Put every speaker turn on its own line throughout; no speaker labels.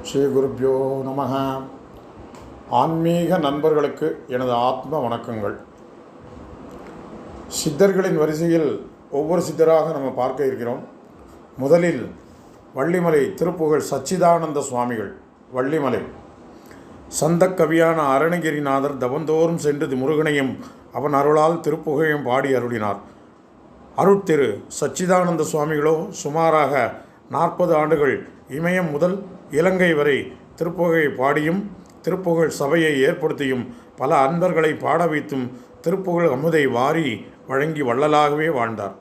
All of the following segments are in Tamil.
ஸ்ரீ குருப்யோ நமஹ. ஆன்மீக நண்பர்களுக்கு எனது ஆத்ம வணக்கங்கள். சித்தர்களின் வரிசையில் ஒவ்வொரு சித்தராக நம்ம பார்க்க இருக்கிறோம். முதலில் வள்ளிமலை திருப்புகழ் சச்சிதானந்த சுவாமிகள். வள்ளிமலை சந்தக்கவியான அருணகிரிநாதர் தவந்தோறும் சென்று முருகனையும் அவன் அருளால் திருப்புகையும் பாடி அருளினார். அருட்திரு சச்சிதானந்த சுவாமிகளோ சுமாராக 40 ஆண்டுகள் இமயம் முதல் இலங்கை வரை திருப்புகழை பாடியும் திருப்புகழ் சபையை ஏற்படுத்தியும் பல அன்பர்களை பாட வைத்தும் திருப்புகழ் அமுதை வாரி வழங்கி வள்ளலாகவே வாழ்ந்தார்.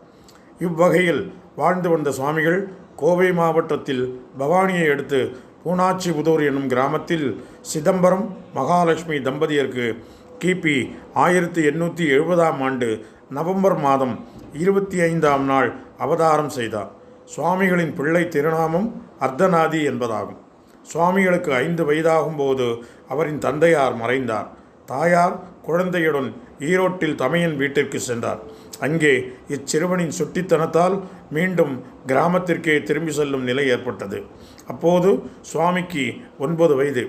இவ்வகையில் வாழ்ந்து வந்த சுவாமிகள் கோவை மாவட்டத்தில் பவானியை அடுத்து பூனாச்சிபுதூர் என்னும் கிராமத்தில் சிதம்பரம் மகாலட்சுமி தம்பதியருக்கு கிபி 1870ஆம் ஆண்டு நவம்பர் மாதம் 25ஆம் நாள் அவதாரம் செய்தார். சுவாமிகளின் பிள்ளை திருநாமம் அர்த்தநாதி என்பதாகும். சுவாமிகளுக்கு 5 வயதாகும்போது அவரின் தந்தையார் மறைந்தார். தாயார் குழந்தையுடன் ஈரோட்டில் தமையன் வீட்டிற்கு சென்றார். அங்கே இச்சிறுவனின் சுட்டித்தனத்தால் மீண்டும் கிராமத்திற்கே திரும்பி செல்லும் நிலை ஏற்பட்டது. அப்போது சுவாமிக்கு 9 வயது.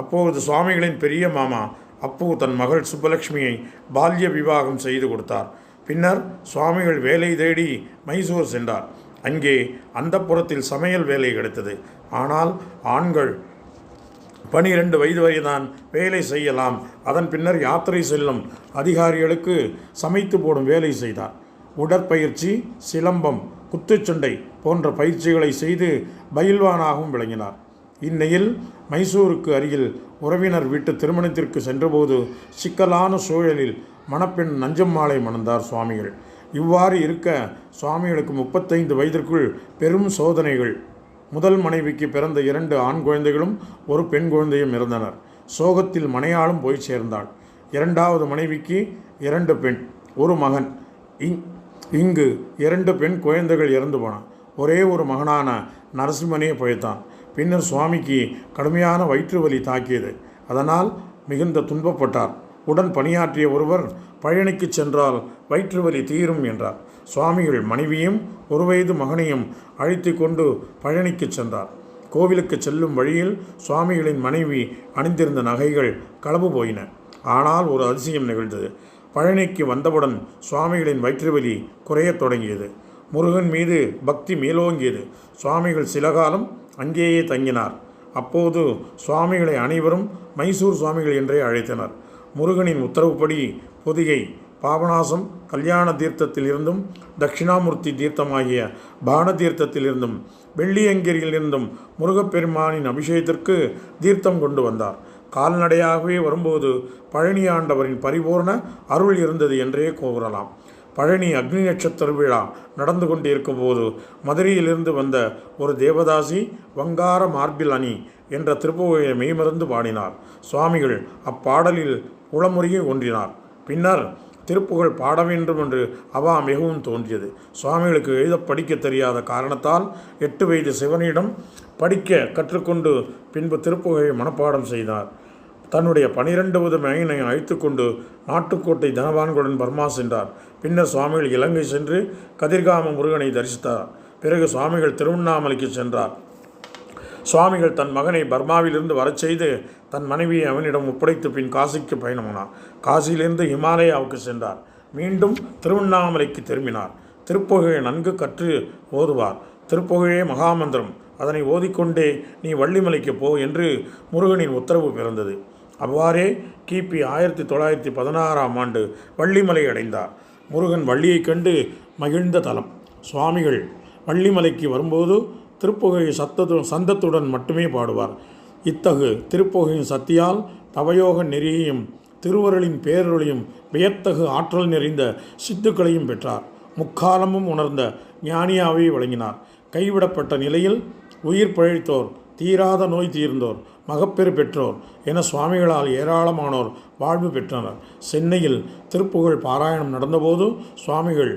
அப்போது சுவாமிகளின் பெரிய மாமா அப்பு தன் மகள் சுப்பலட்சுமியை பால்ய விவாகம் செய்து கொடுத்தார். பின்னர் சுவாமிகள் வேலை தேடி மைசூர் சென்றார். அங்கே அந்தப்புறத்தில் சமையல் வேலை கிடைத்தது. ஆனால் ஆண்கள் 12 வயது வரைதான் வேலை செய்யலாம். அதன் பின்னர் யாத்திரை செல்லும் அதிகாரிகளுக்கு சமைத்து போடும் வேலை செய்தார். உடற்பயிற்சி, சிலம்பம், குத்துச்சண்டை போன்ற பயிற்சிகளை செய்து பயில்வானாகவும் விளங்கினார். இந்நிலையில் மைசூருக்கு அருகில் உறவினர் வீட்டு திருமணத்திற்கு சென்றபோது சிக்கலான சூழலில் மணப்பெண் நஞ்சம்மாளை மணந்தார் சுவாமிகள். இவ்வாறு இருக்க சுவாமிகளுக்கு 35 வயதிற்குள் பெரும் சோதனைகள். முதல் மனைவிக்கு பிறந்த 2 ஆண் குழந்தைகளும் 1 பெண் குழந்தையும் இறந்தனர். சோகத்தில் மனையாளும் போய் சேர்ந்தாள். 2வது மனைவிக்கு 2 பெண் 1 மகன். இங்கு 2 பெண் குழந்தைகள் இறந்து போனான். ஒரே ஒரு மகனான நரசிம்மனே பிழைத்தான். பின்னர் சுவாமிக்கு கடுமையான வயிற்று வலி தாக்கியது. அதனால் மிகுந்த துன்பப்பட்டார். உடன் பணியாற்றிய ஒருவர் பழனிக்கு சென்றால் வயிற்று வலி தீரும் என்றார். சுவாமிகள் மனைவியும் 1 வயது மகனையும் அழைத்து கொண்டு பழனிக்கு சென்றார். கோவிலுக்கு செல்லும் வழியில் சுவாமிகளின் மனைவி அணிந்திருந்த நகைகள் களவு போயின. ஆனால் ஒரு அதிசயம் நிகழ்ந்தது. பழனிக்கு வந்தவுடன் சுவாமிகளின் வயிற்று வலி குறையத் தொடங்கியது. முருகன் மீது பக்தி மேலோங்கியது. சுவாமிகள் சில காலம் அங்கேயே தங்கினார். அப்போது சுவாமிகளை அனைவரும் மைசூர் சுவாமிகள் என்றே அழைத்தனர். முருகனின் உத்தரவுப்படி பொதிகை, பாபநாசம், கல்யாண தீர்த்தத்தில் இருந்தும் தட்சிணாமூர்த்தி தீர்த்தமாகிய பான தீர்த்தத்தில் இருந்தும் வெள்ளியங்கிரியில் இருந்தும் முருகப்பெருமானின் அபிஷேகத்திற்கு தீர்த்தம் கொண்டு வந்தார். கால்நடையாகவே வரும்போது பழனி ஆண்டவரின் பரிபூர்ண அருள் இருந்தது என்றே கூறலாம். பழனி அக்னி நட்சத்திர விழா நடந்து கொண்டிருக்கும் போது மதுரையிலிருந்து வந்த ஒரு தேவதாசி வங்கார மார்பில் அணி என்ற திருப்புகையை மெய்மறந்து பாடினார். சுவாமிகள் அப்பாடலில் உளமுறையை ஒன்றினார். பின்னர் திருப்புகழ் பாட வேண்டும் என்று அவா மிகவும் தோன்றியது. சுவாமிகளுக்கு எழுத படிக்க தெரியாத காரணத்தால் 8 வயது சிவனிடம் படிக்க கற்றுக்கொண்டு பின்பு திருப்புகையை மனப்பாடம் செய்தார். தன்னுடைய 12வது மகனை அழைத்து கொண்டு நாட்டுக்கோட்டை தனவான்களுடன் பர்மா சென்றார். பின்னர் சுவாமிகள் இலங்கை சென்று கதிர்காம முருகனை தரிசித்தார். பிறகு சுவாமிகள் திருவண்ணாமலைக்கு சென்றார். சுவாமிகள் தன் மகனை பர்மாவிலிருந்து வரச் செய்து தன் மனைவியை அவனிடம் ஒப்படைத்து பின் காசிக்கு பயணமானார். காசியிலிருந்து ஹிமாலயாவுக்கு சென்றார். மீண்டும் திருவண்ணாமலைக்கு திரும்பினார். திருப்புகையை நன்கு கற்று ஓதுவார். திருப்புகையே மகாமந்திரம். அதனை ஓதிக்கொண்டே நீ வள்ளிமலைக்கு போ என்று முருகனின் உத்தரவு பிறந்தது. அவ்வாறே கிபி 1916ஆம் ஆண்டு வள்ளிமலை அடைந்தார். முருகன் வள்ளியை கண்டு மகிழ்ந்த தலம். சுவாமிகள் வள்ளிமலைக்கு வரும்போது திருப்புகையை சந்தத்துடன் மட்டுமே பாடுவார். இத்தகு திருப்புகையின் சக்தியால் தவயோக நெறியையும் திருவருளின் பேரொழியும் வியத்தகு ஆற்றல் நிறைந்த சித்துக்களையும் பெற்றார். முக்காலமும் உணர்ந்த ஞானியாவே வழங்கினார். கைவிடப்பட்ட நிலையில் உயிர் பிழைத்தோர், தீராத நோய் தீர்ந்தோர், மகப்பெரு பெற்றோர் என சுவாமிகளால் ஏராளமானோர் வாழ்வு பெற்றனர். சென்னையில் திருப்புகழ் பாராயணம் நடந்தபோது சுவாமிகள்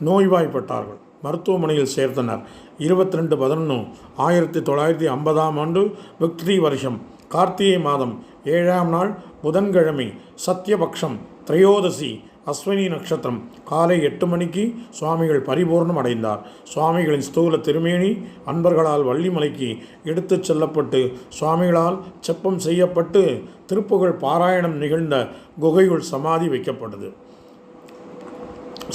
நோய்வாய்ப்பட்டார்கள். மருத்துவமனையில் சேர்த்தனர். 22/11/1950ஆம் ஆண்டு விக்டரி வருஷம் கார்த்திகை மாதம் 7ஆம் நாள் புதன்கிழமை சத்தியபக்ஷம் திரையோதசி அஸ்வினி நட்சத்திரம் காலை 8 மணிக்கு சுவாமிகள் பரிபூர்ணம் அடைந்தார். சுவாமிகளின் ஸ்தூல திருமேனி அன்பர்களால் வள்ளிமலைக்கு எடுத்துச் செல்லப்பட்டு சுவாமிகளால் செப்பம் செய்யப்பட்டு திருப்புகழ் பாராயணம் நிகழ்ந்த குகையுள் சமாதி வைக்கப்பட்டது.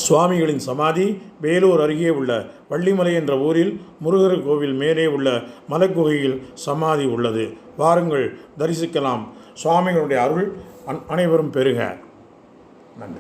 சுவாமிகளின் சமாதி வேலூர் அருகே உள்ள வள்ளிமலை என்ற ஊரில் முருகர் கோவில் மேலே உள்ள மலைக்குகையில் சமாதி உள்ளது. வாருங்கள், தரிசிக்கலாம். சுவாமிகளுடைய அருள் அனைவரும் பெறுக.